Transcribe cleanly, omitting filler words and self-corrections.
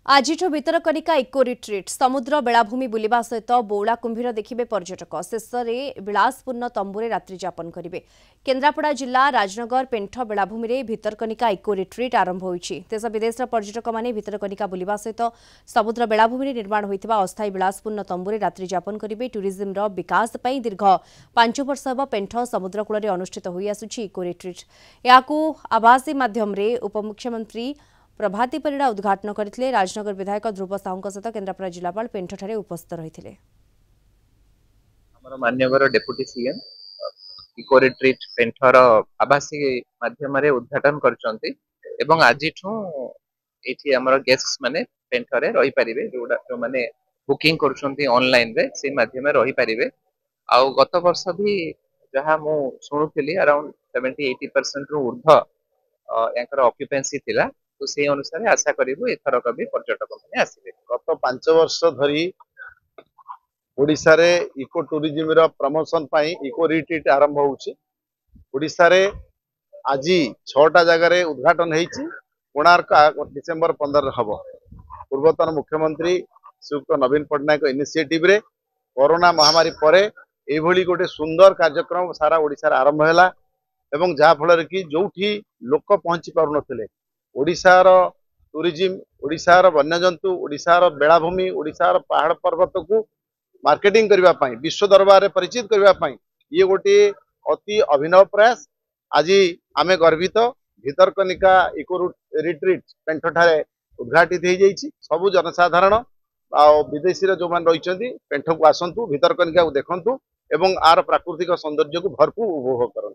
आज Bhitarkanika eco retreat समुद्र बेलाभूमि बुलिबा सहित बौला कुंभीर देखिबे पर्यटक शेष में विलासपूर्ण तंबुरे रात्रि जापन करेंगे। केन्द्रापड़ा जिला राजनगर पेंठ बेलाभूमि में भितरकनिका इको रिट्रीट आरंभ होइछि। देश विदेश पर्यटक माने भितरकनिका बुलिबा सहित समुद्र बेलाभूमि निर्माण होइथिबा अस्थायी विलासपूर्ण तंबुरे रात्रि जापन करेंगे। टूरिज्म विकास पई दीर्घ 5 वर्ष हेब पेंठ समुद्रकूल में अनुष्ठित होई आसुछि इको रिट्रीट। याकू आभासी माध्यम रे उपमुख्यमंत्री प्रभाती परिड़ा उद्घाटन करथिले। राजनगर विधायक ध्रुव साहू सहित केन्द्रापड़ा जिलापाल पेंठठारे उपस्थित रहिथिले। हमर मान्यवर डेप्यूटी सीएम इको रिट्रीट पेंठर आभासी माध्यम रे उद्घाटन करचंती एवं आजिठू एठी हमर गेस्ट्स माने पेंठरे रही परिबे जो माने बुकिंग करचंती ऑनलाइन रे से माध्यम रे रही परिबे। आ गत वर्ष भी जहा मु सुनुथिली अराउंड 70-80% रु ऊर्ध्व यांकर ऑक्युपेंसी थिला। तो से अनुसार आशा करिबो एथरक भी पर्यटक माने आसीबे। गत 5 वर्ष धरी ओडिशा रे इको टूरिज्म रो प्रमोशन पाई इको रिट्रीट आरंभ होउची। ओडिशा रे आज 6टा जगह रे उद्घाटन हेइची। कोणार्क डिसेंबर 15 हबो। पूर्वतन मुख्यमंत्री श्रीयुक्त नवीन पटनायक इनिशिएटिव रे कोरोना महामारी परे एभली गोटे सुंदर कार्यक्रम सारा ओडिशा रे आरंभ हैला एवं जहा फल कि जोठी लोक पहुंची पारु नथिले ओडिशार टूरिज्म ओडिशार वन्यजंतु ओडिशार बेलाभूमि ओडिशार पहाड़ पर्वत को मार्केटिंग करबा पई विश्व दरबार रे परिचित करबा पई ये गोटे अति अभिनव प्रयास। आज आमे गर्वित भितरकनिका इको रिट्रीट पेंठठारे उद्घाटित हो जाइछि। सबु जनसाधारण आ विदेशी जो मान रहिछन्ती पेंठ को आसंतु भितरकनिका को देखंतु एवं आर प्राकृतिक सौंदर्य को भरपूर उपभोग करंतु।